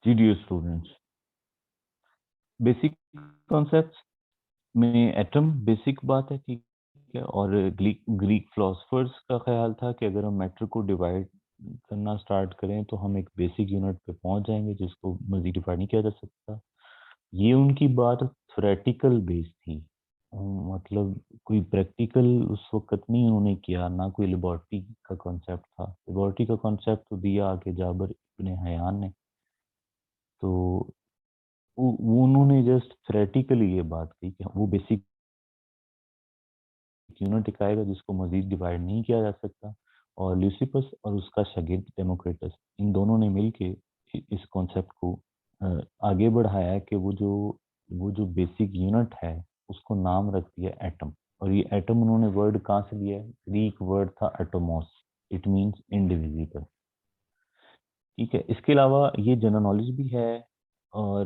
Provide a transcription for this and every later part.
जी dear students, basic concepts में atom basic बात है, ठीक है। और ग्रीक फिलोसफर्स का ख्याल था कि अगर हम मैटर को डिवाइड करना स्टार्ट करें तो हम एक बेसिक यूनिट पे पहुंच जाएंगे जिसको मजीद डिवाइड नहीं किया जा सकता। ये उनकी बात थ्योरेटिकल बेस थी। मतलब कोई प्रैक्टिकल उस वक्त नहीं उन्होंने किया, ना कोई लेबोरेटरी का कॉन्सेप्ट था। लेबोरेटरी का कॉन्सेप्ट तो दिया आगे जाबर इब्ने हयान ने। तो वो उन्होंने जस्ट थ्योरेटिकली ये बात कही कि वो बेसिक यूनिट आएगा जिसको मजीद डिवाइड नहीं किया जा सकता। और ल्यूसिपस और उसका शागिर्द डेमोक्रिटस, इन दोनों ने मिलके इस कॉन्सेप्ट को आगे बढ़ाया कि वो जो बेसिक यूनिट है उसको नाम रख दिया एटम। और ये एटम उन्होंने वर्ड कहाँ से लिया है? ग्रीक वर्ड था एटोमोस, इट मीन्स इनडिविजिबल। ठीक है, इसके अलावा ये जनरल नॉलेज भी है। और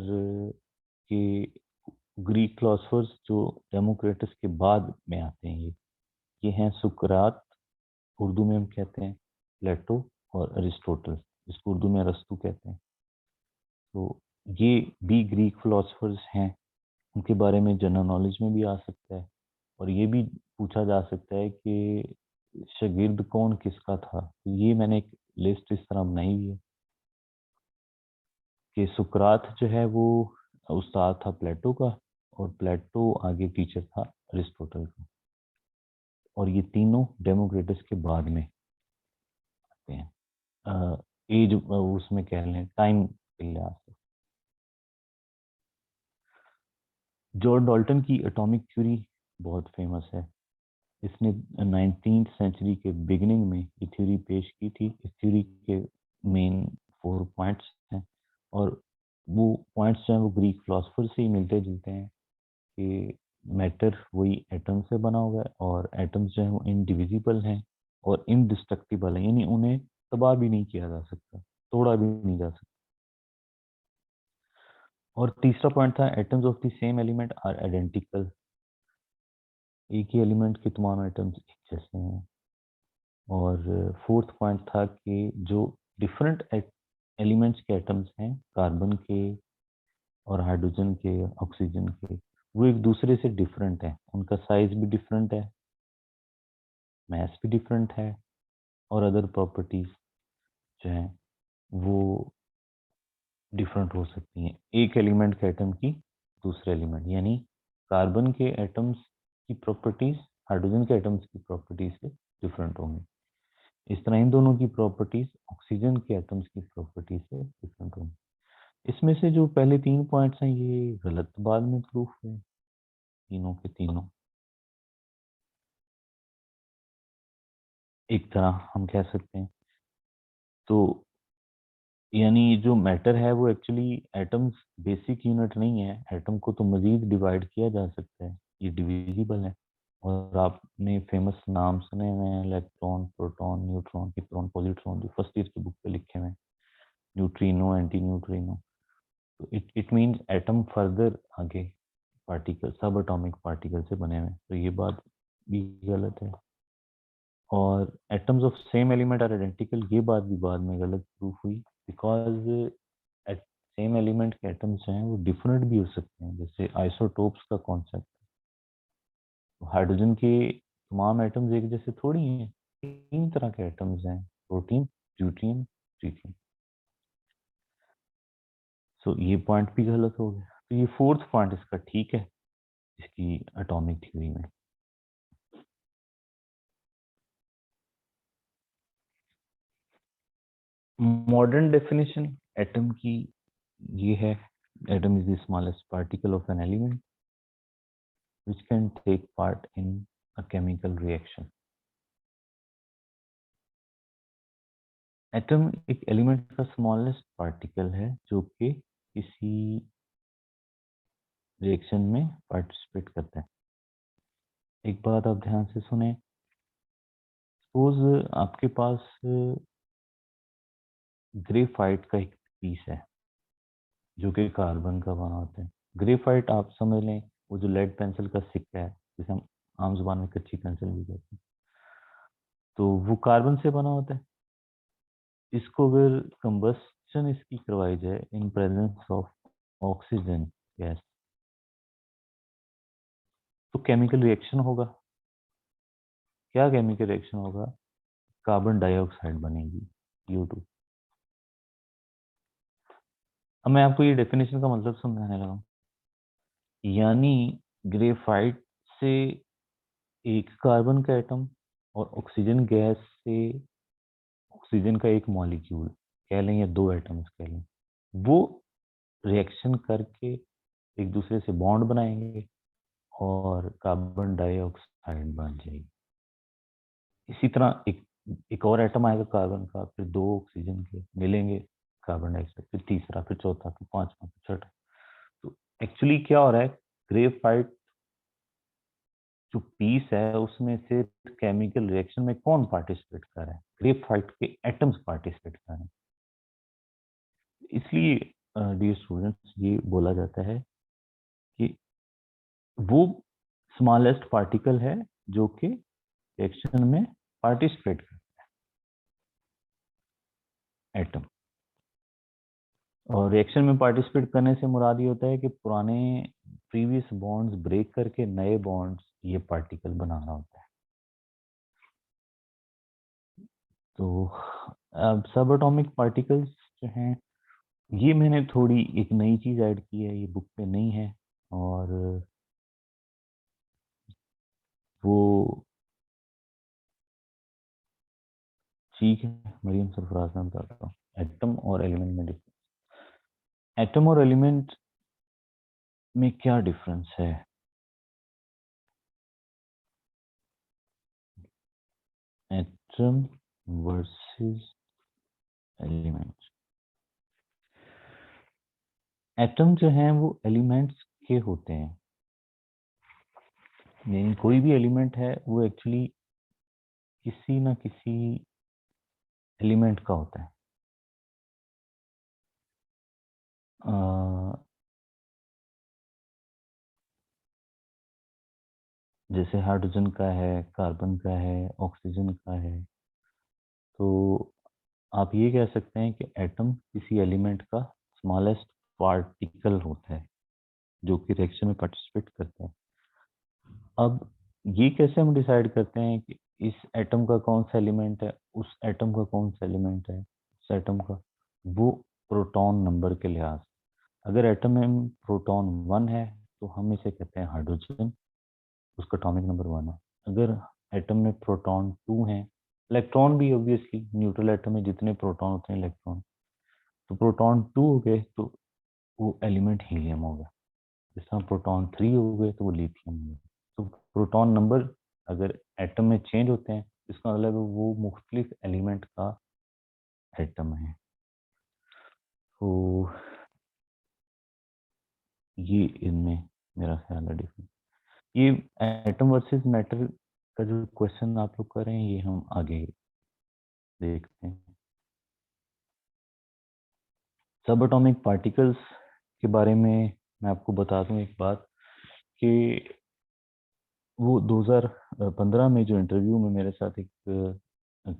कि ग्रीक फिलोसफर्स जो डेमोक्रेटस के बाद में आते हैं, ये हैं सुकरात, उर्दू में हम कहते हैं प्लेटो, और अरिस्टोटल, जिसको उर्दू में अरस्तु कहते हैं। तो ये भी ग्रीक फिलोसफर्स हैं। उनके बारे में जनरल नॉलेज में भी आ सकता है। और ये भी पूछा जा सकता है कि शागिर्द कौन किसका था। तो ये मैंने एक लिस्ट इस तरह बनाई हुई है कि सुकरात जो है वो उस्ताद था प्लेटो का, और प्लेटो आगे टीचर था अरिस्टोटल का। और ये तीनों डेमोक्रेटस के बाद में आते हैं, एज उसमें कह लें टाइम के लिहाज से। जॉन डाल्टन की एटॉमिक थ्योरी बहुत फेमस है। इसने 19th सेंचुरी के बिगिनिंग में ये थ्योरी पेश की थी। इस थ्योरी के मेन 4 पॉइंट्स हैं, और वो पॉइंट्स जो हैं वो ग्रीक फिलोसफर से ही मिलते जुलते हैं कि मैटर वही एटम से बना हुआ है, और एटम्स जो हैं वो इनडिविजिबल हैं और इनडिस्ट्रक्टिबल हैं, यानी उन्हें तबाह भी नहीं किया जा सकता, तोड़ा भी नहीं जा सकता। और तीसरा पॉइंट था atoms of the same element are identical, एक ही एलिमेंट के तमाम एटम्स एक जैसे हैं। और फोर्थ पॉइंट था कि जो डिफरेंट एलिमेंट्स के एटम्स हैं, कार्बन के और हाइड्रोजन के, ऑक्सीजन के, वो एक दूसरे से डिफरेंट है। उनका साइज भी डिफरेंट है, मास भी डिफरेंट है, और अदर प्रॉपर्टीज जो हैं वो डिफरेंट हो सकती हैं एक एलिमेंट के एटम की दूसरे एलिमेंट, यानी कार्बन के एटम्स की प्रॉपर्टीज हाइड्रोजन के एटम्स की प्रॉपर्टीज से डिफरेंट होंगी। इस तरह इन दोनों की प्रॉपर्टीज ऑक्सीजन के एटम्स की प्रॉपर्टीज से डिफरेंट होंगी। इसमें से जो पहले 3 पॉइंट्स हैं ये गलत बाद में प्रूफ हुए, तीनों के तीनों। एक तरह हम कह सकते हैं। तो यानी जो मैटर है वो एक्चुअली एटम्स बेसिक यूनिट नहीं है। एटम को तो मजीद डिवाइड किया जा सकता है, ये डिविजिबल है। और आपने फेमस नाम सुने हुए हैं, electron, proton, neutron, electron, positron, जो फर्स्ट ईयर की बुक पे लिखे हुए हैं, न्यूट्रिनो, एंटी न्यूट्रिनो। तो इट मीन्स एटम फर्दर आगे पार्टिकल, सब एटॉमिक पार्टिकल से बने हुए हैं। तो ये बात भी गलत है। और atoms of same element are identical, ये बात भी बाद में गलत प्रूफ हुई, बिकॉज सेम एलिमेंट के एटम्स जो हैं वो डिफरेंट भी हो सकते हैं। जैसे आइसोटोप्स का कॉन्सेप्ट, हाइड्रोजन के तमाम एटम्स एक जैसे थोड़ी हैं। 3 तरह के एटम्स हैं, प्रोटीन, ड्यूटेरियम, ट्रिटियम। सो ये पॉइंट भी गलत हो गया। तो ये फोर्थ पॉइंट इसका ठीक है, इसकी एटॉमिक थ्योरी में। मॉडर्न डेफिनेशन एटम की ये है, atom is the smallest particle of an element which can take part in a chemical reaction. Atom एक एलिमेंट का स्मॉलेस्ट पार्टिकल है जो कि किसी रिएक्शन में पार्टिसिपेट करता है। एक बात आप ध्यान से सुने, सपोज आपके पास ग्रेफाइट का एक पीस है जो कि कार्बन का बना होता है। ग्रेफाइट आप समझ लें वो जो लेड पेंसिल का सिक्का है, जिसे हम आम जुबान में कच्ची पेंसिल भी कहते हैं, तो वो कार्बन से बना होता है। इसको अगर कंबस्ट रिएक्शन इसकी करवाई जाए in presence of oxygen gas, तो केमिकल रिएक्शन होगा। क्या केमिकल रिएक्शन होगा? कार्बन डाइऑक्साइड बनेगी, CO2। अब मैं आपको ये डेफिनेशन का मतलब समझाने लगा हूं। यानी ग्रेफाइट से एक कार्बन का एटम और ऑक्सीजन गैस से ऑक्सीजन का एक मॉलिक्यूल कह लें या दो एटम्स कह लें, वो रिएक्शन करके एक दूसरे से बॉन्ड बनाएंगे और कार्बन डाइऑक्साइड बन जाएगी। इसी तरह एक और एटम आएगा कार्बन का, फिर दो ऑक्सीजन के मिलेंगे, कार्बन डाइऑक्साइड, फिर तीसरा, फिर चौथा, फिर पांचवा, फिर छठा। तो एक्चुअली क्या हो रहा है, ग्रेफाइट जो पीस है उसमें से केमिकल रिएक्शन में कौन पार्टिसिपेट कर रहा है? ग्रेफाइट के एटम्स पार्टिसिपेट कर रहे हैं। इसलिए डियर स्टूडेंट्स, ये बोला जाता है कि वो स्मॉलेस्ट पार्टिकल है जो कि रिएक्शन में पार्टिसिपेट कर एटम। और रिएक्शन में पार्टिसिपेट करने से मुराद ये होता है कि पुराने प्रीवियस बॉन्ड्स ब्रेक करके नए बॉन्ड्स ये पार्टिकल बना रहा होता है। तो अब सब एटॉमिक पार्टिकल्स जो हैं, ये मैंने थोड़ी एक नई चीज ऐड की है, ये बुक पे नहीं है। और वो ठीक है, मरियम सरफराज में बताता हूँ एटम और एलिमेंट में डिफरेंस। एटम और एलिमेंट में क्या डिफरेंस है? Atom versus element. एटम जो हैं वो एलिमेंट्स के होते हैं, यानी कोई भी एलिमेंट है वो एक्चुअली किसी ना किसी एलिमेंट का होता है। जैसे हाइड्रोजन का है, कार्बन का है, ऑक्सीजन का है। तो आप ये कह सकते हैं कि एटम किसी एलिमेंट का स्मॉलेस्ट पार्टिकल होता है जो कि रिएक्शन में पार्टिसिपेट करता है। अब ये कैसे हम डिसाइड करते हैं कि इस एटम का कौन सा एलिमेंट है, उस एटम का कौन सा एलिमेंट है, उस एटम का? वो प्रोटॉन नंबर के लिहाज। अगर एटम में प्रोटॉन 1 है तो हम इसे कहते हैं हाइड्रोजन, उसका एटॉमिक नंबर 1 है। अगर एटम में प्रोटॉन 2 है, इलेक्ट्रॉन भी ऑब्वियसली, न्यूट्रल एटम में जितने प्रोटॉन उतने इलेक्ट्रॉन, तो प्रोटॉन 2 हो गए तो वो एलिमेंट हीलियम हो गया। जिस तरह प्रोटॉन 3 हो गए तो वो लिथियम हो गया। तो प्रोटॉन नंबर अगर एटम में चेंज होते हैं, इसका मतलब है वो मुख्तलिफ एलिमेंट का एटम है। तो ये इनमें मेरा ख्याल है डिफरेंस। ये एटम वर्सेस मैटर का जो क्वेश्चन आप लोग कर रहे हैं, ये हम आगे देखते हैं। सब एटॉमिक पार्टिकल्स के बारे में मैं आपको बता दूं एक बात, कि वो 2015 में जो इंटरव्यू में मेरे साथ एक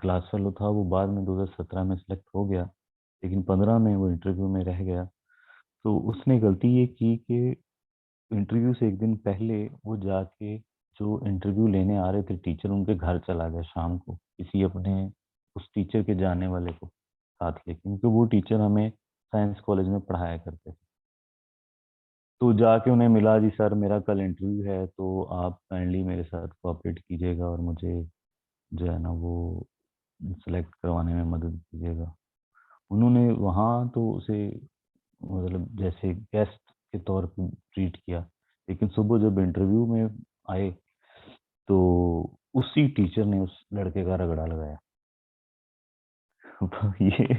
क्लास फेलो था, वो बाद में 2017 में सिलेक्ट हो गया, लेकिन 15 में वो इंटरव्यू में रह गया। तो उसने गलती ये की कि इंटरव्यू से एक दिन पहले वो जाके जो इंटरव्यू लेने आ रहे थे टीचर, उनके घर चला गया शाम को, किसी अपने उस टीचर के जाने वाले को साथ लेके, क्योंकि वो टीचर हमें साइंस कॉलेज में पढ़ाया करते थे। तो जाके उन्हें मिला, जी सर मेरा कल इंटरव्यू है, तो आप काइंडली मेरे साथ कोऑपरेट कीजिएगा और मुझे जो है ना वो सेलेक्ट करवाने में मदद कीजिएगा। उन्होंने वहाँ तो उसे मतलब जैसे गेस्ट के तौर पे ट्रीट किया, लेकिन सुबह जब इंटरव्यू में आए तो उसी टीचर ने उस लड़के का रगड़ा लगाया। ये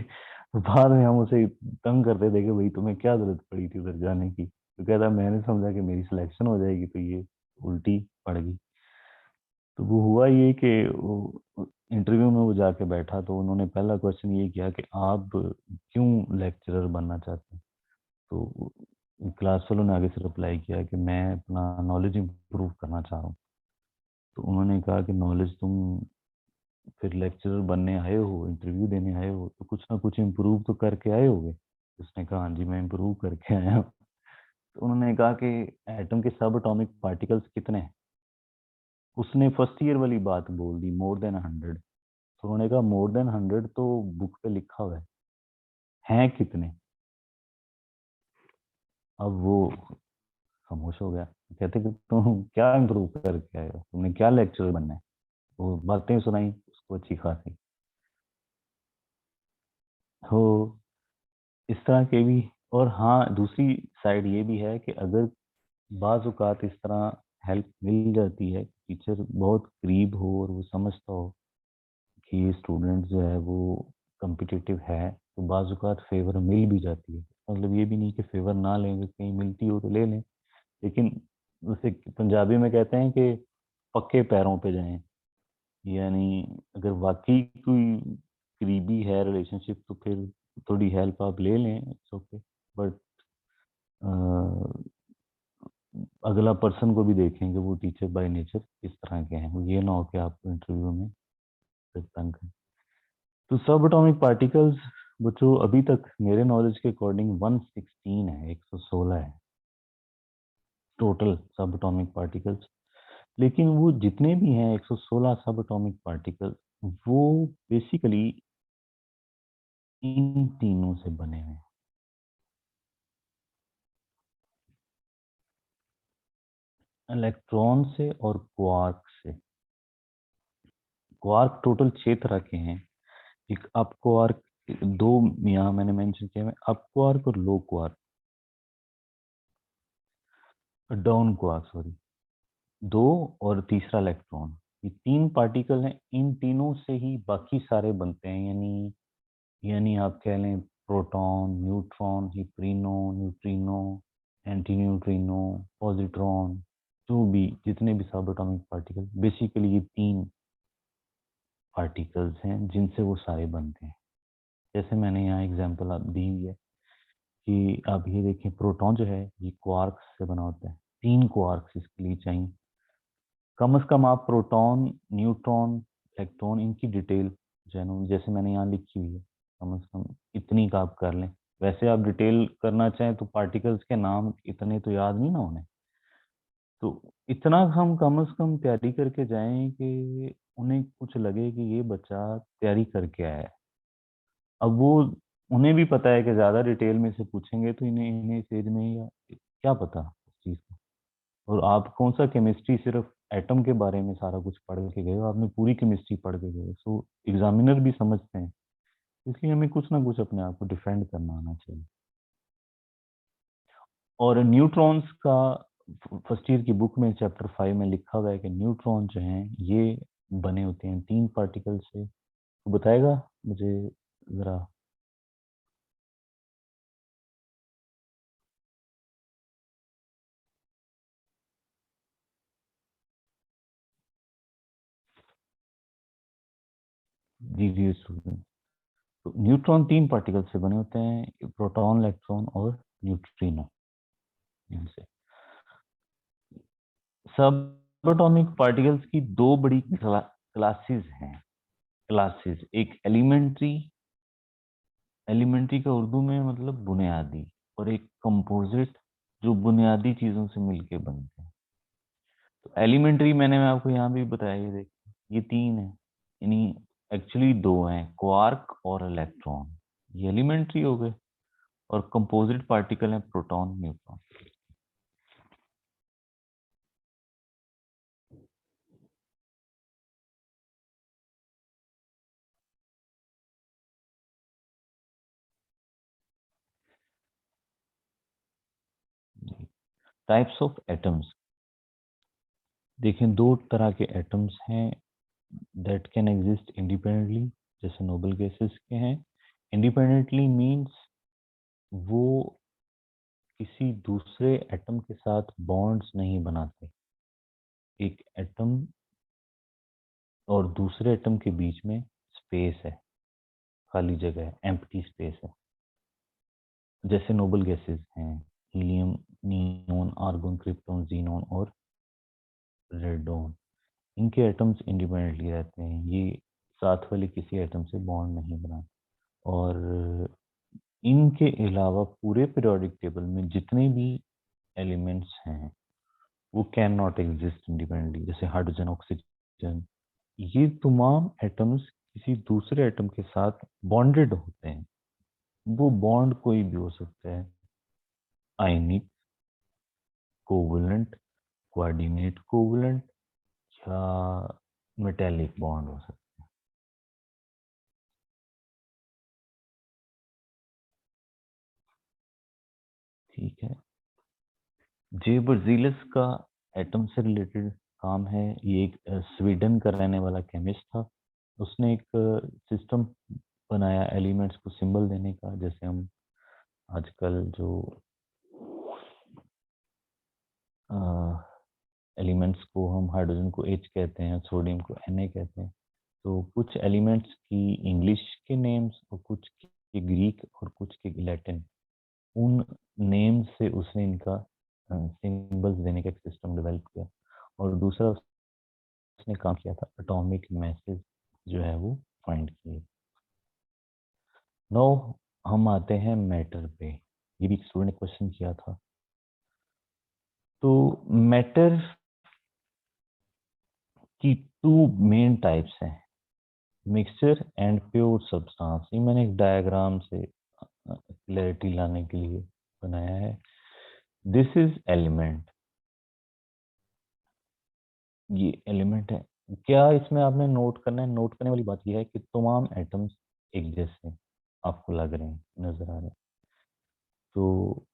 बाद में हम उसे तंग करते थे कि भाई तुम्हें क्या जरूरत पड़ी थी उधर जाने की, तो कहता मैंने समझा कि मेरी सिलेक्शन हो जाएगी, तो ये उल्टी पड़ गई। तो वो हुआ ये कि इंटरव्यू में वो जाके बैठा तो उन्होंने पहला क्वेश्चन ये किया कि आप क्यों लेक्चरर बनना चाहते हैं? तो क्लास वालों ने आगे से रिप्लाई किया कि मैं अपना नॉलेज इम्प्रूव करना चाह रहा हूँ। तो उन्होंने कहा कि नॉलेज तुम फिर लेक्चरर बनने आए हो, इंटरव्यू देने आए हो, तो कुछ ना कुछ इम्प्रूव तो करके आए होगे। उसने कहा हाँ जी मैं इम्प्रूव करके आया हूँ। तो उन्होंने कहा कि एटम के सब एटॉमिक पार्टिकल्स कितने हैं। उसने फर्स्ट ईयर वाली बात बोल दी, मोर देन 100। तो उन्होंने कहा मोर देन 100 तो बुक पे लिखा हुआ है, हैं कितने। अब वो खामोश हो गया। कहते कि तुम क्या इम्प्रूव करके आए हो, तुमने क्या लेक्चरर बनना है। वो बातें सुनाई उसको अच्छी खासी। हो इस तरह के भी। और हाँ, दूसरी साइड ये भी है कि अगर बाज़ औक़ात इस तरह हेल्प मिल जाती है, टीचर बहुत करीब हो और वो समझता हो कि ये स्टूडेंट जो है वो कॉम्पिटिटिव है, तो बाज़ औक़ात फेवर मिल भी जाती है। मतलब ये भी नहीं कि फेवर ना लें, कहीं मिलती हो तो ले लें। लेकिन जैसे पंजाबी में कहते हैं कि पक्के पैरों पे जाएं, यानी अगर वाकई कोई करीबी है रिलेशनशिप तो फिर थोड़ी हेल्प आप ले लें, इट्स ओके। बट अगला पर्सन को भी देखेंगे, वो टीचर बाय नेचर किस तरह के हैं, वो ये ना हो कि आपको इंटरव्यू में फिर तंग करें। तो सब एटॉमिक पार्टिकल्स बच्चों अभी तक मेरे नॉलेज के अकॉर्डिंग 116 है, 116 है टोटल सब एटॉमिक पार्टिकल्स। लेकिन वो जितने भी हैं 116 सब एटॉमिक पार्टिकल्स, वो बेसिकली इन तीनों से बने हुए हैं, इलेक्ट्रॉन से और क्वार्क से। क्वार्क टोटल 6 तरह के हैं। एक अप क्वार्क, दो यहाँ मैंने मेंशन किया है, अप क्वार्क और लो क्वार्क, डाउन क्वार्क सॉरी, दो और तीसरा इलेक्ट्रॉन। ये तीन पार्टिकल हैं, इन तीनों से ही बाकी सारे बनते हैं। यानी आप कह लें proton, neutron, neutrino, neutrino, anti neutrino, positron, जो भी जितने भी सब एटॉमिक पार्टिकल, बेसिकली ये तीन पार्टिकल्स हैं जिनसे वो सारे बनते हैं। जैसे मैंने यहाँ एग्जांपल आप दी हुई है कि आप ये देखें, प्रोटॉन जो है ये क्वार्क्स से बना होता है, 3 क्वार्क्स इसके लिए चाहिए। कम से कम आप प्रोटॉन, न्यूट्रॉन, इलेक्ट्रॉन, इनकी डिटेल जो है ना, जैसे मैंने यहाँ लिखी हुई है, कम से कम इतनी का आप कर लें। वैसे आप डिटेल करना चाहें तो पार्टिकल्स के नाम इतने तो याद नहीं ना होने, तो इतना हम कम से कम तैयारी करके जाएं कि उन्हें कुछ लगे कि ये बच्चा तैयारी करके आया है। अब वो, उन्हें भी पता है कि ज़्यादा डिटेल में से पूछेंगे तो इन्हें इन्हें इस एज में या क्या पता उस चीज़ का। और आप कौन सा केमिस्ट्री सिर्फ एटम के बारे में सारा कुछ पढ़ के गए हो, आपने पूरी केमिस्ट्री पढ़ के गए हो। सो एग्जामिनर भी समझते हैं, इसलिए हमें कुछ ना कुछ अपने आप को डिफेंड करना आना चाहिए। और न्यूट्रॉन्स का फर्स्ट ईयर की बुक में चैप्टर 5 में लिखा हुआ है कि न्यूट्रॉन जो हैं ये बने होते हैं 3 पार्टिकल से। तो बताएगा मुझे ज़रा। जी जी स्टूडेंट। तो न्यूट्रॉन 3 पार्टिकल से बने होते हैं, प्रोटॉन, इलेक्ट्रॉन और न्यूट्रिनो। इनसे सब एटॉमिक पार्टिकल्स की दो बड़ी क्लासेस हैं। क्लासेस, एक एलिमेंट्री, एलिमेंट्री का उर्दू में मतलब बुनियादी, और एक कंपोजिट जो बुनियादी चीजों से मिलके बनते हैं। तो एलिमेंट्री मैंने मैं आपको यहाँ भी बताया, ये देखिए ये 3 है, यानी एक्चुअली 2 हैं, क्वार्क और इलेक्ट्रॉन। ये एलिमेंट्री हो गए। और कंपोजिट पार्टिकल है proton, neutron. Types of atoms, देखें 2 तरह के एटम्स हैं दैट कैन एग्जिस्ट इंडिपेंडेंटली, जैसे नोबल गैसेस के हैं। इंडिपेंडेंटली मींस वो किसी दूसरे एटम के साथ बॉन्ड्स नहीं बनाते। एक एटम और दूसरे एटम के बीच में स्पेस है, खाली जगह है, एम्प्टी स्पेस है। जैसे नोबल गैसेस हैं, helium, neon, argon, krypton, xenon और रेडॉन। इनके एटम्स इंडिपेंडेंटली रहते हैं। ये साथ वाले किसी एटम से बॉन्ड नहीं बनाते। और इनके अलावा पूरे पीरियोडिक टेबल में जितने भी एलिमेंट्स हैं वो कैन नॉट एग्जिस्ट इंडिपेंडेंटली। जैसे हाइड्रोजन, ऑक्सीजन, ये तमाम एटम्स किसी दूसरे एटम के साथ बॉन्डेड होते हैं। वो बॉन्ड कोई भी हो सकता है, आयनिक, कोवलेंट, कोऑर्डिनेट कोवलेंट, या मेटेलिक बॉन्ड हो सकता है। ठीक है। जे बर्जीलस का एटम से रिलेटेड काम है। ये एक स्वीडन का रहने वाला केमिस्ट था। उसने एक सिस्टम बनाया एलिमेंट्स को सिंबल देने का। जैसे हम आजकल जो एलिमेंट्स को, हम हाइड्रोजन को H कहते हैं, सोडियम को Na कहते हैं। तो कुछ एलिमेंट्स की इंग्लिश के नेम्स और कुछ के ग्रीक और कुछ के लैटिन, उन नेम से उसने इनका सिंबल्स देने का एक सिस्टम डेवलप किया। और दूसरा उसने काम किया था एटॉमिक मैसेज जो है वो फाइंड किए। नो, हम आते हैं मैटर पे। ये भी स्टूडेंट ने क्वेश्चन किया था। तो मैटर की टू मेन टाइप्स हैं, मिक्सचर एंड प्योर सब्सटेंस। ये मैंने एक डायग्राम से क्लैरिटी लाने के लिए बनाया है। दिस इज एलिमेंट, ये एलिमेंट है। क्या इसमें आपने नोट करना है? नोट करने वाली बात यह है कि तमाम एटम्स एक जैसे आपको लग रहे हैं, नजर आ रहे हैं। तो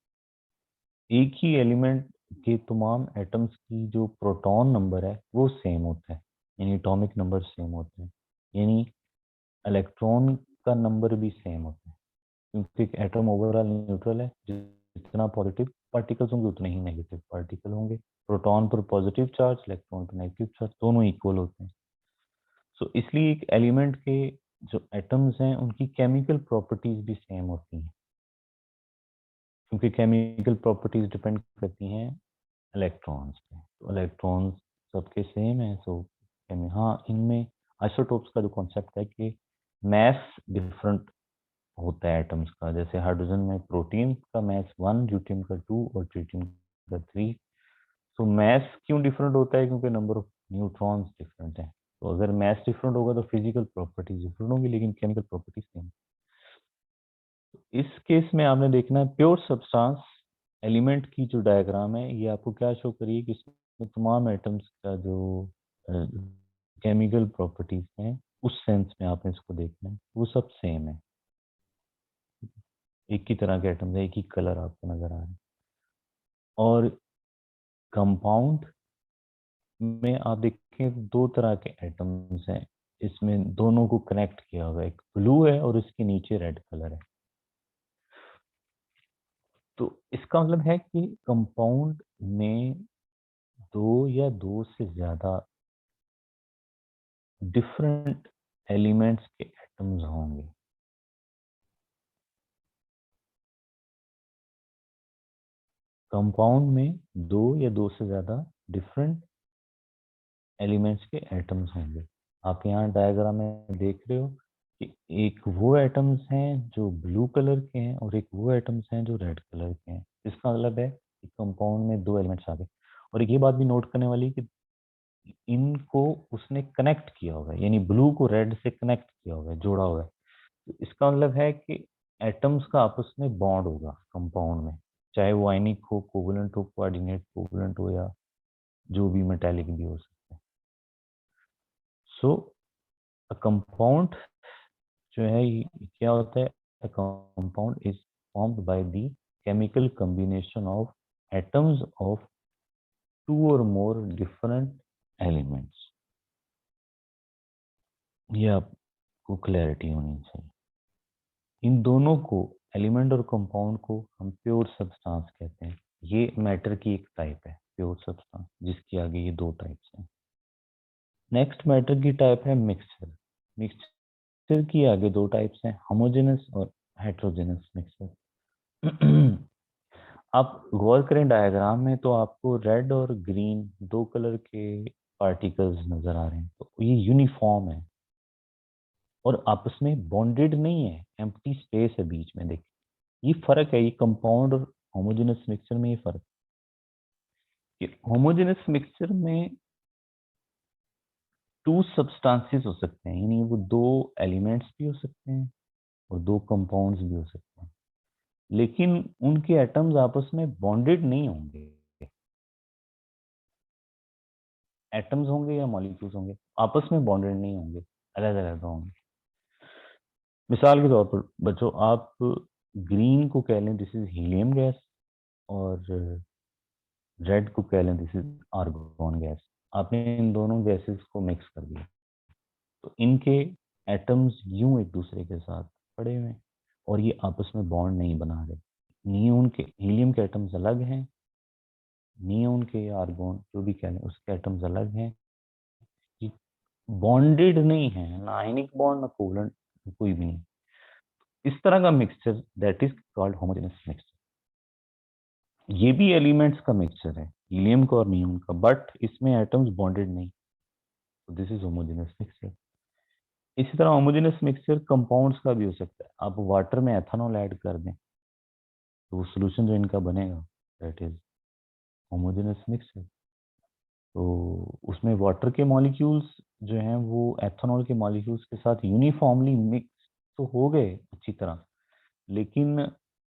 एक ही एलिमेंट के तमाम एटम्स की जो प्रोटॉन नंबर है वो सेम होता है, यानी एटॉमिक नंबर सेम होते हैं, यानी इलेक्ट्रॉन का नंबर भी सेम होता है। क्योंकि एक एटम ओवरऑल न्यूट्रल है, जितना पॉजिटिव पार्टिकल्स होंगे उतने ही नेगेटिव पार्टिकल होंगे। प्रोटॉन पर पॉजिटिव चार्ज, इलेक्ट्रॉन पर नेगेटिव चार्ज, दोनों इक्वल होते हैं। सो इसलिए एक एलिमेंट के जो एटम्स हैं उनकी केमिकल प्रॉपर्टीज भी सेम होती हैं, क्योंकि केमिकल प्रॉपर्टीज डिपेंड करती हैं इलेक्ट्रॉन्स पे। तो इलेक्ट्रॉन्स सबके सेम है। सो हाँ, इनमें आइसोटोप्स का जो कॉन्सेप्ट है कि मैस डिफरेंट होता है एटम्स का। जैसे हाइड्रोजन में प्रोटीन का मैस 1, ड्यूटियम का 2 और ट्रिटियम का 3। तो मैस क्यों डिफरेंट होता है? क्योंकि नंबर ऑफ न्यूट्रॉन्स डिफरेंट है। तो अगर मैस डिफरेंट होगा तो फिजिकल प्रॉपर्टीज डिफरेंट होंगी, लेकिन केमिकल प्रॉपर्टीज सेम। इस केस में आपने देखना है प्योर सब्सटेंस एलिमेंट की जो डायग्राम है ये आपको क्या शो करिए कि इसमें तमाम एटम्स का जो केमिकल प्रॉपर्टीज हैं, उस सेंस में आपने इसको देखना है, वो सब सेम है। एक ही तरह के एटम्स है, एक ही कलर आपको नजर आ रहा है। और कंपाउंड में आप देखें दो तरह के एटम्स हैं, इसमें दोनों को कनेक्ट किया हुआ है। एक ब्लू है और इसके नीचे रेड कलर है। तो इसका मतलब है कि कंपाउंड में दो या दो से ज्यादा डिफरेंट एलिमेंट्स के एटम्स होंगे। कंपाउंड में दो या दो से ज्यादा डिफरेंट एलिमेंट्स के एटम्स होंगे। आप यहाँ डायग्राम में देख रहे हो कि एक वो एटम्स हैं जो ब्लू कलर के हैं और एक वो एटम्स हैं जो रेड कलर के हैं। इसका मतलब है कि कंपाउंड में दो एलिमेंट्स आ गए। और ये बात भी नोट करने वाली कि इनको उसने कनेक्ट किया होगा, यानी ब्लू को रेड से कनेक्ट किया होगा, जोड़ा हुआ है। तो इसका मतलब है कि एटम्स का आपस में बॉन्ड होगा कंपाउंड में, चाहे वो आयनिक हो, कोवलेंट हो, कोऑर्डिनेट कोवलेंट हो, या जो भी मेटालिक भी हो सकता है। सो अ कंपाउंड जो है क्या होता है? A compound is formed by the chemical combination of atoms of two और मोर डिफरेंट एलिमेंट्स। ये आपको क्लैरिटी होनी चाहिए। इन दोनों को, एलिमेंट और कंपाउंड को, हम प्योर सब्सटेंस कहते हैं। ये मैटर की एक टाइप है प्योर सब्सटेंस, जिसकी आगे ये दो टाइप्स हैं। नेक्स्ट मैटर की टाइप है मिक्सचर। मिक्सचर की आगे दो टाइप्स हैं, होमोजेनस और हेट्रोजेनस मिक्सचर। आप गौर करें डायग्राम में तो आपको रेड और ग्रीन दो कलर के पार्टिकल्स नजर आ रहे हैं, तो ये यूनिफॉर्म है। और आपस में बॉन्डेड नहीं है, एम्प्टी स्पेस है बीच में। देखिए ये फर्क है, ये कंपाउंड और होमोजेनस मिक्सचर में ये फर्क है। होमोजेनस मिक्सचर में टू सब्सटेंसेस हो सकते हैं, यानी वो दो एलिमेंट्स भी हो सकते हैं और दो कंपाउंड्स भी हो सकते हैं, लेकिन उनके एटम्स आपस में बॉन्डेड नहीं होंगे। एटम्स होंगे या मॉलिक्यूल्स होंगे, आपस में बॉन्डेड नहीं होंगे, अलग अलग होंगे। मिसाल के तौर पर बच्चों, आप ग्रीन को कह लें दिस इज हीलियम गैस, और रेड को कह लें दिस इज आर्गोन गैस। आपने इन दोनों गैसेस को मिक्स कर दिया, तो इनके एटम्स यूं एक दूसरे के साथ पड़े हुए हैं और ये आपस में बॉन्ड नहीं बना रहे। नियोन के, हीलियम के एटम्स अलग हैं, नियोन के या आर्गोन जो भी कह लें उसके एटम्स अलग हैं, ये बॉन्डेड नहीं है, ना आयनिक बॉन्ड ना कोवलेंट, कोई भी नहीं। इस तरह का mixture that is called homogeneous mixture. ये भी एलिमेंट्स का मिक्सचर है, हीलियम का और नियोन का, बट इसमें एटम्स बॉन्डेड नहीं, तो दिस इज होमोजेनस मिक्सचर। इसी तरह होमोजेनस मिक्सचर कंपाउंड्स का भी हो सकता है। आप वाटर में एथेनॉल ऐड कर दें तो वो सोल्यूशन जो इनका बनेगा दैट इज होमोजेनस मिक्सचर। तो उसमें वाटर के मॉलिक्यूल्स जो हैं वो एथेनॉल के मॉलिक्यूल्स के साथ यूनिफॉर्मली मिक्स तो हो गए अच्छी तरह, लेकिन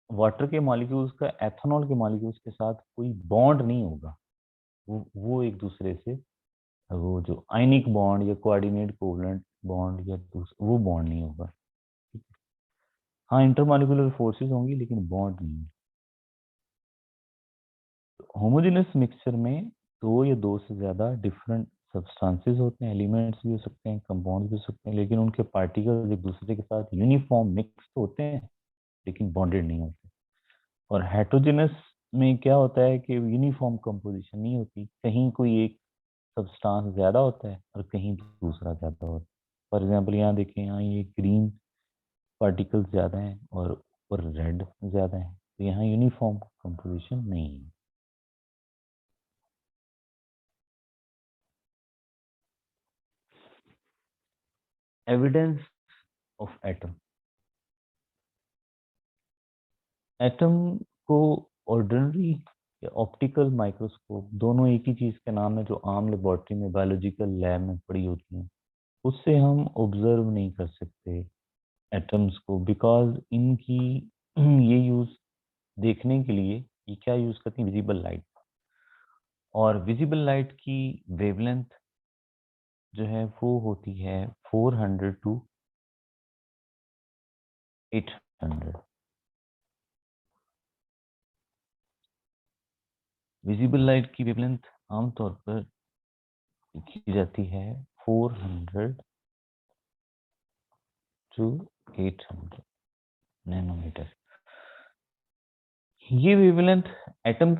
वाटर के मॉलिक्यूल्स का एथेनॉल के मॉलिक्यूल्स के साथ कोई बॉन्ड नहीं होगा। वो एक दूसरे से, वो जो आयनिक बॉन्ड या कोऑर्डिनेट कोवलेंट बॉन्ड या वो बॉन्ड नहीं होगा। हाँ, इंटरमॉलिक्यूलर फोर्सेस होंगी लेकिन बॉन्ड नहीं। होमोजेनस मिक्सचर में दो या दो से ज्यादा डिफरेंट सब्सटेंसेस होते हैं, एलिमेंट्स भी हो सकते हैं, कंपाउंड्स भी हो सकते हैं, लेकिन उनके पार्टिकल्स एक दूसरे के साथ यूनिफॉर्म मिक्स तो होते हैं लेकिन बॉन्डेड नहीं होते। और हेटेरोजेनस में क्या होता है कि यूनिफॉर्म कंपोजिशन नहीं होती, कहीं कोई एक सब्सटेंस ज्यादा होता है और कहीं दूसरा ज्यादा होता है। फॉर एग्जाम्पल यहाँ देखें, यहाँ ये ग्रीन पार्टिकल्स ज्यादा हैं और ऊपर रेड ज्यादा है, तो यहाँ यूनिफॉर्म कंपोजिशन नहीं है। Evidence of atom. एटम को ऑर्डिनरी या ऑप्टिकल माइक्रोस्कोप, दोनों एक ही चीज के नाम है जो आम लेबोरेटरी में बायोलॉजिकल लैब में पड़ी होती हैं, उससे हम ऑब्जर्व नहीं कर सकते एटम्स को, बिकॉज इनकी ये यूज देखने के लिए ये क्या यूज करती है, विजिबल लाइट। और विजिबल लाइट की वेवलेंथ जो है वो होती है 400 टू 800। विजिबल लाइट की वेवलेंथ आमतौर पर की जाती है 400 टू 800 नैनोमीटर। ये वेवलेंथ एटम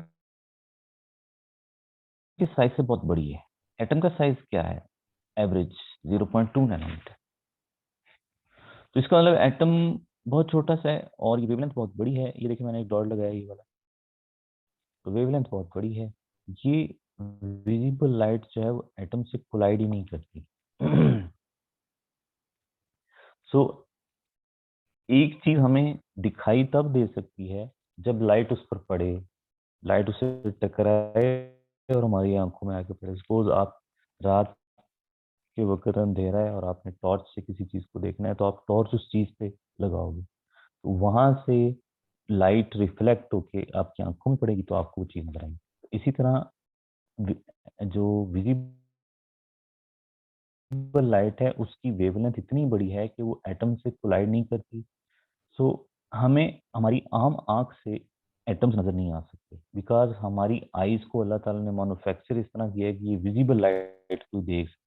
के साइज से बहुत बड़ी है। एटम का साइज क्या है, एवरेज 0.2 नैनोमीटर। तो इसका मतलब एटम बहुत छोटा सा है और ये वेवलेंथ बहुत बड़ी है। ये देखिए मैंने एक डॉट लगाया ये वाला, तो वेवलेंथ बहुत बड़ी है। ये विजिबल लाइट जो है वो एटम से कोलाइड ही नहीं करती। सो एक चीज हमें दिखाई तब दे सकती है जब लाइट उस पर पड़े, लाइट उसे टकराए और हमारी आंखों में आके पड़े। सपोज आप रात के वक्त अंधेरा है और आपने टॉर्च से किसी चीज को देखना है, तो आप टॉर्च उस चीज पे लगाओगे, तो वहां से लाइट रिफ्लेक्ट होके आपकी आंखों में पड़ेगी तो आपको वो चीज नजर आएगी। इसी तरह जो विजिबल लाइट है उसकी वेवलेंथ इतनी बड़ी है कि वो एटम से कोलाइड नहीं करती। सो हमें हमारी आम आंख से एटम्स नजर नहीं आ सकते, बिकॉज हमारी आईज को अल्लाह ताला ने मैन्युफैक्चर इस तरह किया है कि ये विजिबल लाइट को देख सकती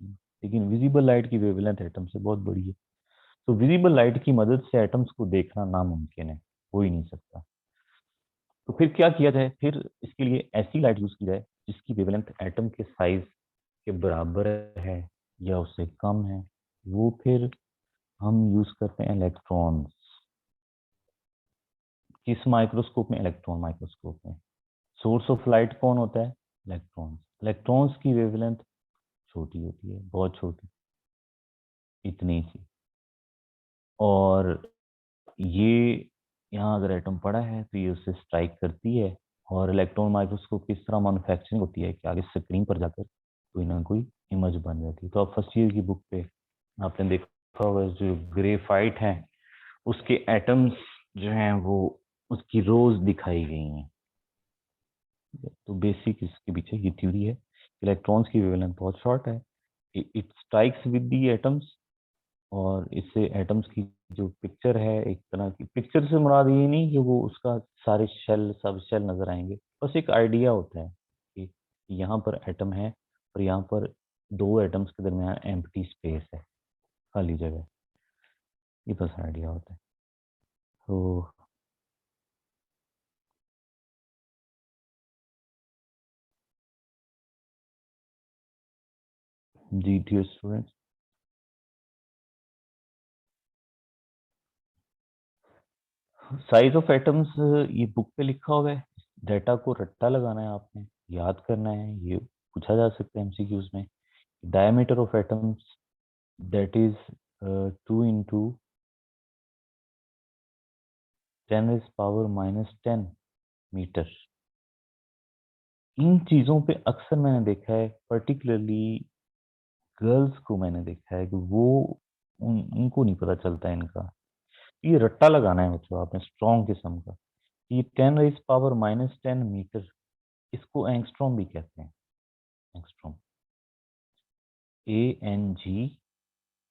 है, लेकिन विजिबल लाइट की वेवलेंथ एटम से बहुत बड़ी है। तो विजिबल लाइट की मदद से एटम्स को देखना नामुमकिन है, हो ही नहीं सकता। तो फिर क्या किया जाए, फिर इसके लिए ऐसी लाइट यूज की जाए जिसकी वेवलेंथ एटम के साइज के बराबर है या उससे कम है। वो फिर हम यूज करते हैं इलेक्ट्रॉन्स। किस माइक्रोस्कोप में, इलेक्ट्रॉन माइक्रोस्कोप में। सोर्स ऑफ लाइट कौन होता है, इलेक्ट्रॉन्स। इलेक्ट्रॉन्स की वेवलेंथ छोटी होती है, बहुत छोटी। इतनी सी। और ये यहाँ अगर एटम पड़ा है तो ये उससे स्ट्राइक करती है, और इलेक्ट्रॉन माइक्रोस्कोप किस तरह मैन्युफैक्चरिंग होती है कि आगे स्क्रीन पर जाकर कोई ना कोई इमेज बन जाती है। तो अब फर्स्ट ईयर की बुक पे आपने देखा होगा जो ग्रेफाइट है उसके एटम्स जो हैं वो उसकी रोज दिखाई गई हैं। तो बेसिक इसके पीछे ये थ्योरी है, इलेक्ट्रॉन्स की वेवलेंथ बहुत शॉर्ट है, it strikes with the atoms, और इससे एटम्स की जो पिक्चर है, एक तरह की पिक्चर से मुराद ये नहीं कि वो उसका सारे शेल सब शेल नजर आएंगे, बस एक आइडिया होता है कि यहाँ पर एटम है और यहाँ पर दो एटम्स के दरमियान एम्प्टी स्पेस है, खाली जगह। ये बस आइडिया होता है। तो जी dear students, size of atoms ये बुक पे लिखा हुआ है, डाटा को रट्टा लगाना है, आपने याद करना है, ये पूछा जा सकता है एमसीक्यूज में। Diameter of atoms that is 2 × 10⁻⁻10 metre. इन चीजों पे अक्सर मैंने देखा है, पर्टिकुलरली गर्ल्स को मैंने देखा है कि वो उनको नहीं पता चलता इनका। ये रट्टा लगाना है बच्चों आपने स्ट्रॉन्ग किस्म का। ये 10⁻⁻10 मीटर, इसको एंगस्ट्रॉम भी कहते हैं। एंगस्ट्रॉम, ANG,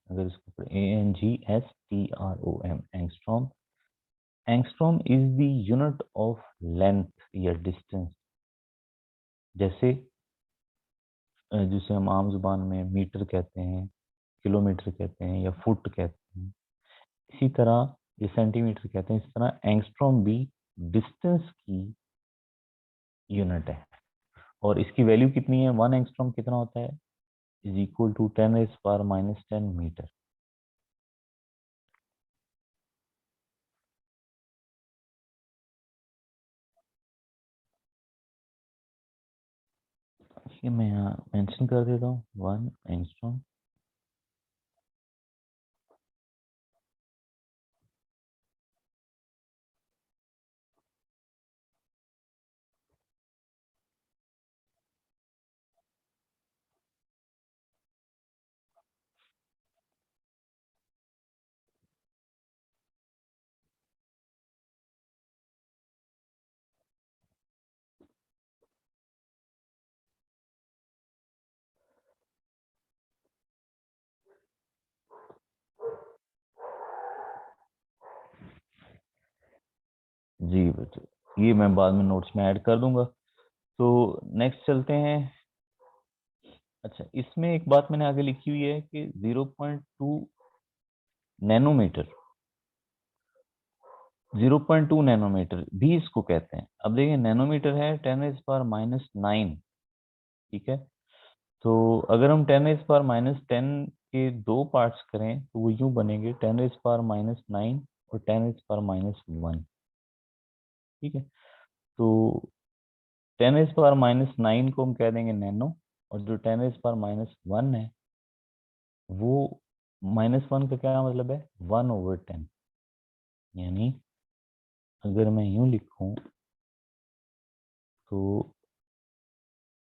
अगर इसको ANGSTROM, angstrom. Angstrom is the unit of length या डिस्टेंस। जैसे जिसे हम आम जुबान में मीटर कहते हैं, किलोमीटर कहते हैं या फुट कहते हैं, इसी तरह ये सेंटीमीटर कहते हैं, इस तरह एंगस्ट्रॉम भी डिस्टेंस की यूनिट है। और इसकी वैल्यू कितनी है, 1 एंगस्ट्रॉम कितना होता है, इज इक्वल टू 10⁻⁻10 मीटर। ये मैं यहाँ मेंशन कर देता हूँ 1 एंगस्ट्रॉम। जी बच्चों, ये मैं बाद में नोट्स में ऐड कर दूंगा। तो नेक्स्ट चलते हैं। अच्छा, इसमें एक बात मैंने आगे लिखी हुई है कि 0.2 नैनोमीटर, 0.2 नैनोमीटर भी इसको कहते हैं। अब देखिए नैनोमीटर है 10⁻⁻9, ठीक है। तो अगर हम 10⁻⁻10 के दो पार्ट्स करें तो वो यूं बनेंगे 10⁻⁻9 और 10⁻⁻1, ठीक है। तो 10⁻⁻9 को हम कह देंगे नैनो, और जो 10⁻⁻1 है वो -1 का क्या मतलब है, 1/10। यानी अगर मैं यूं लिखूं तो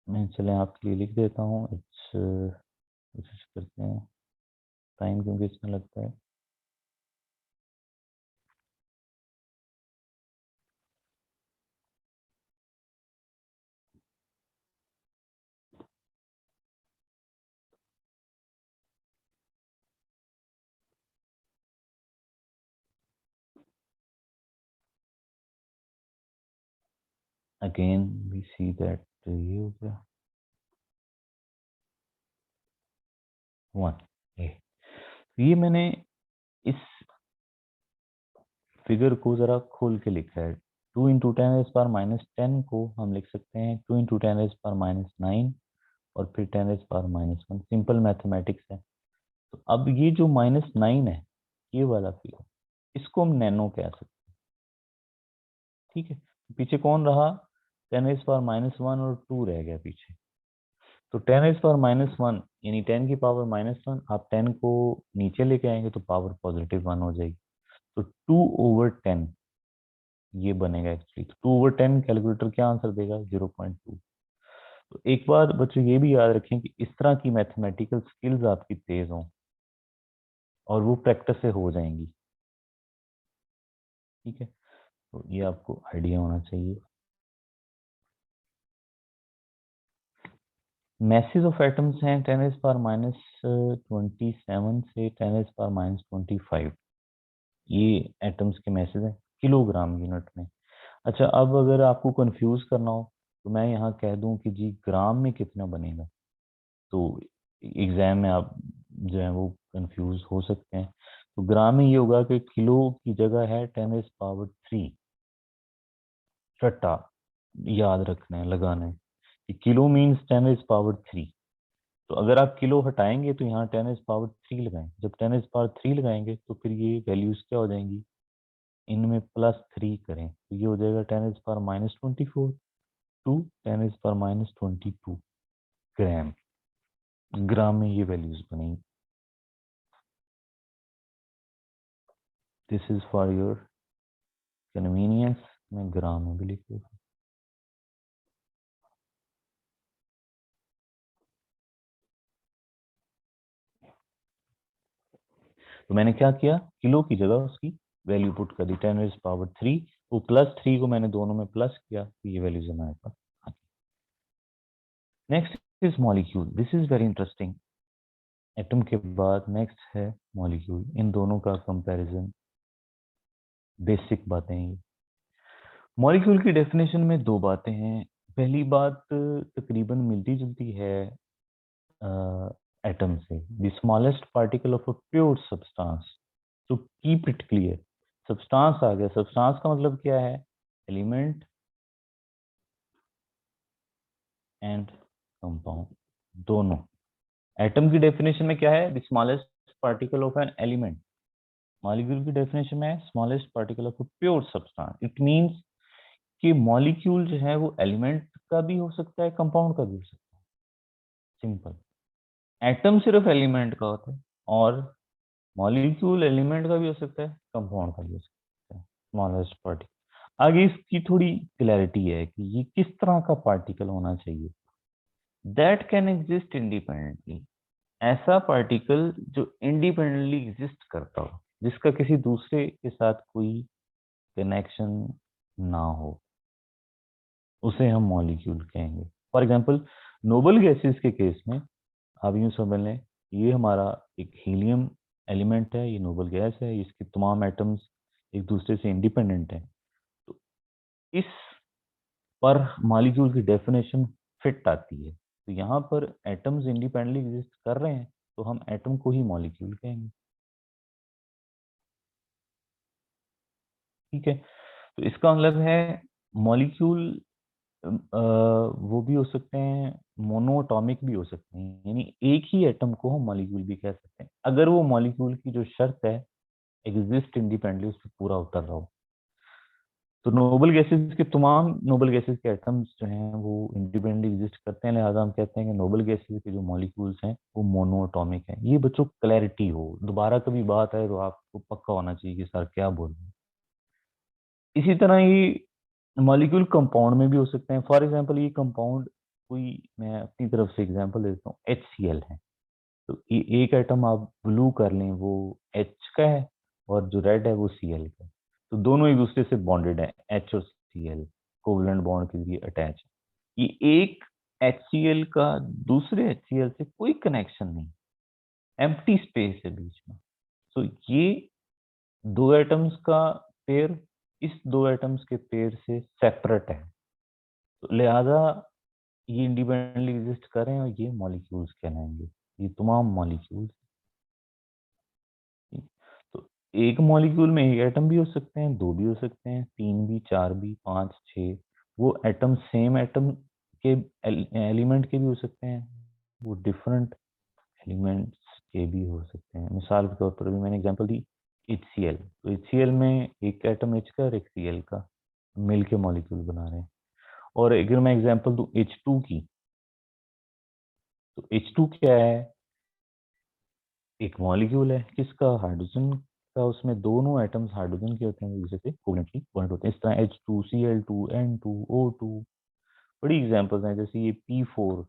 मैं, चले आपके लिए लिख देता हूँ, इट्स, कोशिश करते हैं, टाइम क्योंकि इसमें लगता है। अगेन वी सी दैट ये हो गया 1 ए। ये मैंने इस फिगर को जरा खोल के लिखा है। 2 × 10⁻⁻10 को हम लिख सकते हैं 2 × 10⁻⁻9 और फिर 10⁻⁻1। सिंपल मैथमेटिक्स है। तो अब ये जो -9 है, ये वाला फिगर, इसको हम नैनो कह सकते हैं, ठीक है। पीछे कौन रहा, 10⁻⁻1 और 2 रह गया पीछे। तो 10⁻⁻1 यानी 10 की पावर -1, आप 10 को नीचे लेके आएंगे तो पावर +1 हो जाएगी। तो 2/10 ये बनेगा एक्चुअली। तो 2/10 कैलकुलेटर क्या आंसर देगा? 0.2। तो एक बात बच्चों ये भी याद रखें कि इस तरह की मैथमेटिकल स्किल्स आपकी तेज हों और वो प्रैक्टिस से हो जाएंगी। ठीक है, तो ये आपको आइडिया होना चाहिए। मैसेज ऑफ एटम्स हैं 10⁻⁻27 से 10⁻⁻25। ये एटम्स के मैसेज हैं किलोग्राम यूनिट में। अच्छा, अब अगर आपको कंफ्यूज करना हो तो मैं यहाँ कह दूं कि जी ग्राम में कितना बनेगा, तो एग्जाम में आप जो है वो कंफ्यूज हो सकते हैं। तो ग्राम में ये होगा कि किलो की जगह है 10⁻3। रट्टा याद रखना है, लगाना है कि किलो मीन्स 10⁻3। तो अगर आप किलो हटाएंगे तो यहाँ 10⁻3 लगाएं। जब 10⁻3 लगाएंगे तो फिर ये वैल्यूज क्या हो जाएंगी, इनमें +3 करें तो ये हो जाएगा 10⁻24 टू 10⁻22 ग्राम। ग्राम में ये वैल्यूज बनेंगी। This is for your convenience, मैं ग्राम में भी लिख देता हूँ। तो मैंने क्या किया, किलो की जगह उसकी वैल्यू पुट कर दी 10⁻3। वो +3 को मैंने दोनों में प्लस किया तो ये वैल्यूज हमारे पास आ गई। Next is molecule. This is very interesting. Atom के बाद नेक्स्ट है मॉलिक्यूल। इन दोनों का कंपैरिजन, बेसिक बातें हैं। मॉलिक्यूल की डेफिनेशन में दो बातें हैं। पहली बात तकरीबन मिलती जुलती है एटम से, the smallest particle of a pure substance. तो कीप इट क्लियर, सब्सटेंस आ गया। सब्सटेंस का मतलब क्या है? एलिमेंट एंड कंपाउंड दोनों। एटम की डेफिनेशन में क्या है? The smallest particle of an element. Molecule की डेफिनेशन में है smallest particle of a pure substance. It means कि मॉलिक्यूल जो है वो एलिमेंट का भी हो सकता है, कंपाउंड का भी हो सकता है। सिंपल। एटम सिर्फ एलिमेंट का होता है और मॉलिक्यूल एलिमेंट का भी हो सकता है, कंपाउंड का भी हो सकता है। Smallest particle. आगे इसकी थोड़ी क्लैरिटी है कि ये किस तरह का पार्टिकल होना चाहिए। That can exist independently. ऐसा पार्टिकल जो इंडिपेंडेंटली एग्जिस्ट करता हो, जिसका किसी दूसरे के साथ कोई कनेक्शन ना हो, उसे हम मॉलिक्यूल कहेंगे। फॉर एग्जाम्पल नोबल गैसेस के केस में आप यूं समझ लें, ये हमारा एक हीलियम एलिमेंट है, ये नोबल गैस है, इसके तमाम एटम्स एक दूसरे से इंडिपेंडेंट हैं। तो इस पर मॉलिक्यूल की डेफिनेशन फिट आती है। तो यहाँ पर एटम्स इंडिपेंडेंटली एग्जिस्ट कर रहे हैं तो हम एटम को ही मॉलिक्यूल कहेंगे। ठीक है, तो इसका मतलब है मॉलिक्यूल वो भी हो सकते हैं, मोनोटॉमिक भी हो सकते हैं, यानी एक ही एटम को हम मॉलिक्यूल भी कह सकते हैं अगर वो मॉलिक्यूल की जो शर्त है एग्जिस्ट इंडिपेंडेंटली उस पर पूरा उतर रहा हो। तो नोबल गैसेस के तमाम नोबल गैसेस के एटम्स जो हैं वो इंडिपेंडेंटली एग्जिस्ट करते हैं, लिहाजा हम कहते हैं कि नोबल गैसेस के जो मॉलिक्यूल्स हैं वो मोनोटॉमिक हैं। ये बच्चों क्लैरिटी हो, दोबारा कभी बात आए तो आपको पक्का होना चाहिए कि सर क्या बोल रहे हैं। इसी तरह ही मॉलिक्यूल कंपाउंड में भी हो सकते हैं। फॉर एग्जांपल ये कंपाउंड कोई, मैं अपनी तरफ से एग्जांपल देता हूँ, HCl है। तो ये एक एटम आप ब्लू कर लें वो H का है और जो रेड है वो Cl का है। तो दोनों एक दूसरे से बॉन्डेड है, H और Cl कोवलेंट बॉन्ड के जरिए अटैच। ये एक HCl का दूसरे HCl से कोई कनेक्शन नहीं, एम्प्टी स्पेस है बीच में। तो ये दो एटम्स का पेयर इस दो एटम्स के पेयर से सेपरेट है, तो लिहाजा ये इंडिपेंडेंटली एग्जिस्ट कर रहे हैं और ये मॉलिक्यूल्स कहलाएंगे। ये तमाम मॉलिक्यूल्स। तो एक मॉलिक्यूल में एक एटम भी हो सकते हैं, दो भी हो सकते हैं, तीन भी, चार भी, पांच, छः। वो एटम सेम एटम के एलिमेंट के भी हो सकते हैं, वो डिफरेंट एलिमेंट्स के भी हो सकते हैं। मिसाल के तौर पर अभी मैंने एग्जांपल दी HCl। तो HCl में एक एटम H का और एक Cl का मिल के मॉलिक्यूल बना रहे हैं। और अगर मैं एग्जांपल दूं H2 की, तो H2 क्या है? एक मॉलिक्यूल है किसका? हाइड्रोजन का। उसमें दोनों एटम्स हाइड्रोजन के होते हैं, एक दूसरे से कोवेलेंटली बॉन्ड होते हैं। इस तरह H2Cl2 N2 O2 बड़ी एग्जांपल्स हैं। जैसे ये P4।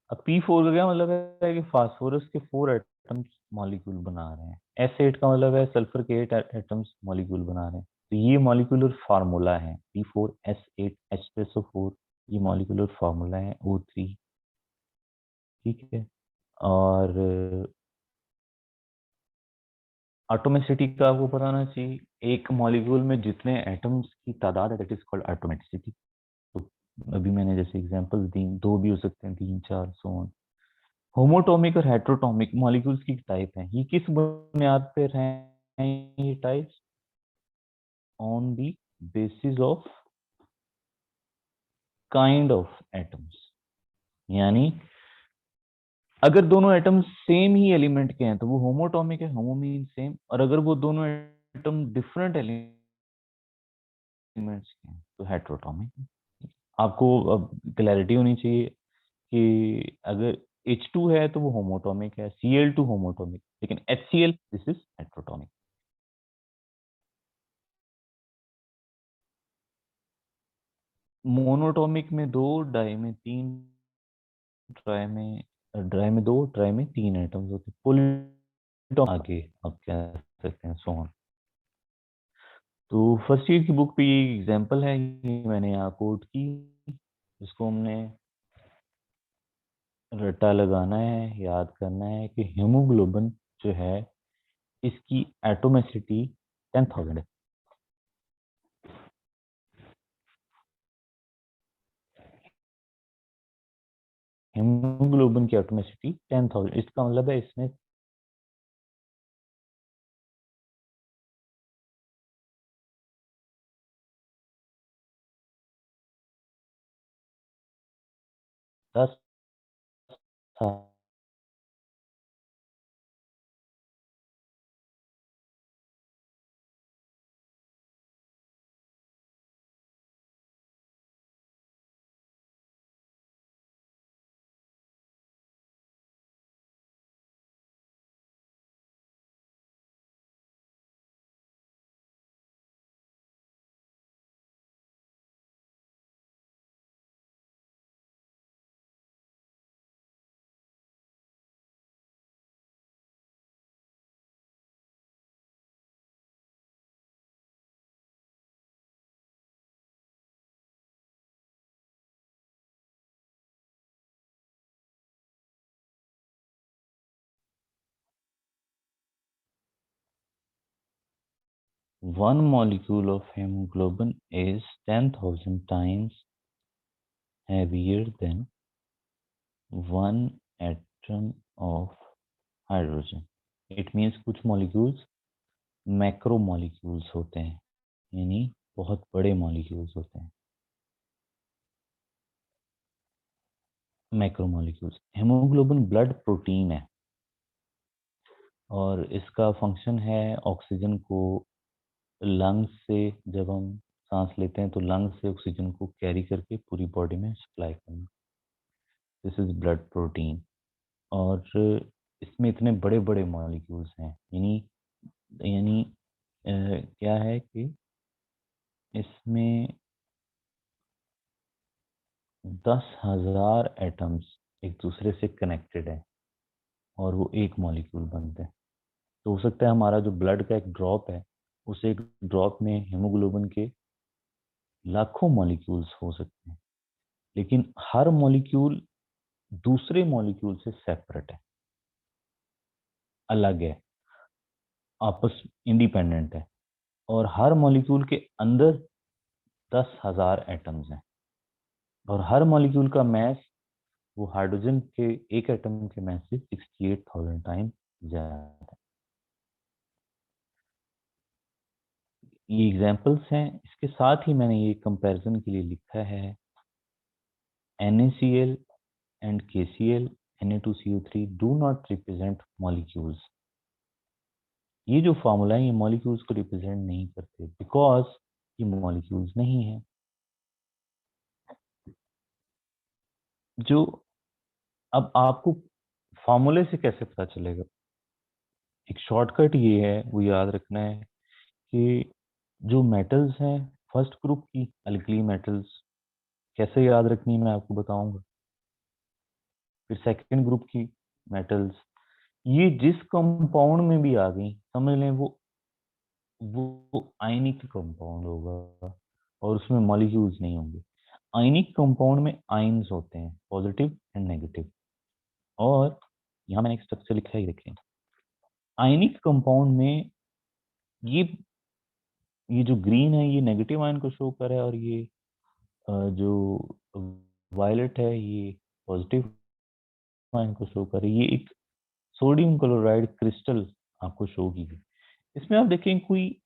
अब P4 का क्या मतलब है कि फास्फोरस के 4 एटम्स मॉलिक्यूल बना रहे हैं। S8 का मतलब है सल्फर के 8 एटम्स मॉलिक्यूल बना रहे हैं। तो ये मॉलिक्यूलर फार्मूला है P4S8H2SO4। ये मॉलिक्यूलर फार्मूला है O3। ठीक है। और ऑटोमेसिटी का आपको पता होना चाहिए। एक मॉलिक्यूल में जितने एटम्स की तादाद है दैट इज कॉल्ड ऑटोमेटिसिटी। तो अभी मैंने जैसे एग्जांपल्स दी, 2 भी हो सकते हैं, 3 4 सो ऑन। होमोटोमिक और हेट्रोटोमिक मॉलिक्यूल्स की टाइप हैं। ये किस बुनियाद पर हैं ये types? On the basis of kind of atoms. यानी अगर दोनों एटम सेम ही एलिमेंट के हैं तो वो होमोटोमिक है, होमो मीन सेम। और अगर वो दोनों एटम डिफरेंट एलिमेंट्स के हैं तो हेट्रोटोमिक। आपको अब क्लैरिटी होनी चाहिए कि अगर H2 है तो वो होमोटोमिक है, Cl2 होमोटोमिक, लेकिन HCl दिस इज हेट्रोटोमिक। मोनोटोमिक में 2, डाई में 3, ड्राई में 2, ट्राई में 3 एटम्स होते हैं। पॉलीटोमिक आगे आप कह सकते हैं, सो ऑन। तो फर्स्ट ईयर की बुक पे ये एग्जांपल है, ये मैंने यहाँ कोट की। इसको हमने रट्टा लगाना है, याद करना है कि हीमोग्लोबिन जो है इसकी एटोमेसिटी 10,000 है। हीमोग्लोबिन की एटोमेसिटी 10,000, इसका मतलब है इसमें 10 one molecule of hemoglobin is 10,000 times heavier than one atom of hydrogen. It means कुछ molecules मैक्रो मॉलिक्यूल्स होते हैं, यानी बहुत बड़े मॉलिक्यूल्स होते हैं। Macro molecules. Haemoglobin blood protein है और इसका फंक्शन है ऑक्सीजन को लंग्स से, जब हम सांस लेते हैं तो लंग्स से ऑक्सीजन को कैरी करके पूरी बॉडी में सप्लाई करना। This is blood protein. और इसमें इतने बड़े बड़े मॉलिक्यूल्स हैं, यानी यानी क्या है कि इसमें 10,000 एटम्स एक दूसरे से कनेक्टेड है और वो एक मॉलिक्यूल बनते हैं। तो हो सकता है हमारा जो ब्लड का एक ड्रॉप है, उस एक ड्रॉप में हेमोग्लोबिन के लाखों मॉलिक्यूल्स हो सकते हैं, लेकिन हर मॉलिक्यूल दूसरे मॉलिक्यूल से सेपरेट है, अलग है, आपस इंडिपेंडेंट है। और हर मॉलिक्यूल के अंदर 10,000 एटम्स हैं और हर मॉलिक्यूल का मास वो हाइड्रोजन के एक एटम के मास से 68,000 टाइम ज्यादा है। ये एग्जांपल्स हैं। इसके साथ ही मैंने ये कंपैरिजन के लिए लिखा है NaCl and KCl, Na2CO3 do not represent molecules। ये जो फार्मूला है ये मॉलिक्यूल्स को रिप्रेजेंट नहीं करते बिकॉज ये मॉलिक्यूल्स नहीं है। जो अब आपको फॉर्मूले से कैसे पता चलेगा? एक शॉर्टकट ये है, वो याद रखना है कि जो मेटल्स हैं फर्स्ट ग्रुप की अल्कली मेटल्स, कैसे याद रखनी है मैं आपको बताऊंगा। फिर सेकंड ग्रुप की मेटल्स, ये जिस कंपाउंड में भी आ गई समझ लें वो आयनिक कंपाउंड होगा और उसमें मॉलिक्यूल्स नहीं होंगे। आयनिक कंपाउंड में आयन्स होते हैं, पॉजिटिव एंड नेगेटिव। और यहाँ मैंने एक स्ट्रक्चर लिखा है, ये देखें। आयनिक कंपाउंड में ये ये जो ग्रीन है ये नेगेटिव आयन को शो कर है, और ये जो वायलेट है ये पॉजिटिव आयन को शो कर रही है। ये एक सोडियम क्लोराइड क्रिस्टल आपको शो की है। इसमें आप देखें, कोई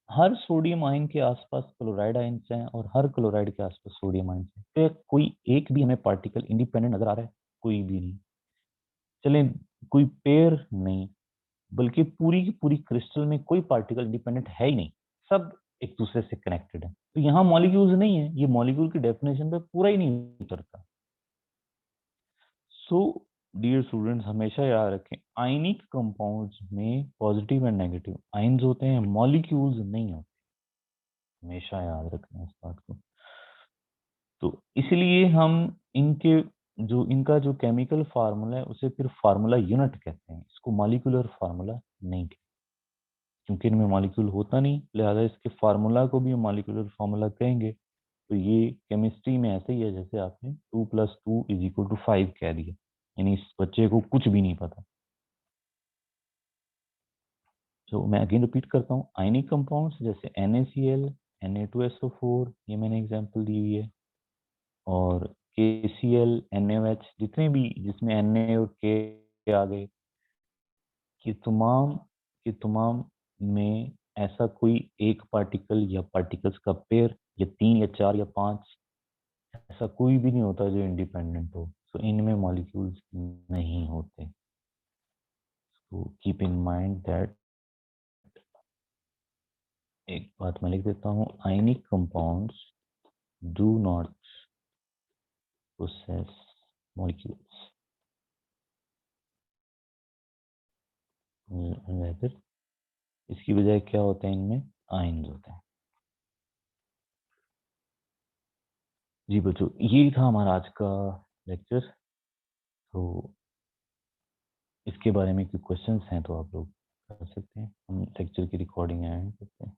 हर सोडियम आयन के आसपास क्लोराइड आयन्स हैं और हर क्लोराइड के आसपास सोडियम आयन्स हैं। तो कोई एक भी हमें पार्टिकल इंडिपेंडेंट नजर आ रहा है? कोई भी नहीं। चलें, कोई पेयर नहीं, बल्कि पूरी की पूरी क्रिस्टल में कोई पार्टिकल इंडिपेंडेंट है ही नहीं, सब एक दूसरे से कनेक्टेड है। तो यहाँ मॉलिक्यूल्स नहीं है, ये मॉलिक्यूल की डेफिनेशन पे पूरा ही नहीं उतरता। सो डियर स्टूडेंट्स, हमेशा याद रखें, आयनिक कंपाउंड्स में पॉजिटिव एंड नेगेटिव आयन्स होते हैं, मॉलिक्यूल्स नहीं होते। हमेशा याद रखना इस बात को। तो इसलिए हम इनके इनका जो केमिकल फार्मूला है उसे फिर फार्मूला यूनिट कहते हैं, इसको मॉलिक्यूलर फार्मूला नहीं कहते, क्योंकि इनमें मॉलिक्यूल होता नहीं, लिहाजा इसके फार्मूला को भी मॉलिक्यूलर फार्मूला कहेंगे। तो ये केमिस्ट्री में ऐसे ही है जैसे आपने 2 + 2 = 5 कह दिया, यानी इस बच्चे को कुछ भी नहीं पता। तो मैं अगेन रिपीट करता हूँ, आयनिक कंपाउंड्स जैसे NaCl, Na2SO4, ये मैंने एग्जांपल दी हुई है, और KCl, NaOH, जितने भी जिसमें Na और K आ गए, कि तमाम में ऐसा कोई एक पार्टिकल या पार्टिकल्स का पेयर या 3 या 4 या 5, ऐसा कोई भी नहीं होता जो इंडिपेंडेंट हो। तो इनमें मॉलिक्यूल्स नहीं होते। तो कीप इन माइंड दैट, एक बात मैं लिख देता हूँ, ionic compounds do not possess molecules, rather इसकी बजाय क्या होते हैं, इनमें आयन्स होते हैं। जी बच्चों, ये था हमारा आज का लेक्चर। तो इसके बारे में कोई क्वेश्चंस हैं तो आप लोग कर सकते हैं, हम लेक्चर की रिकॉर्डिंग एंड करते हैं।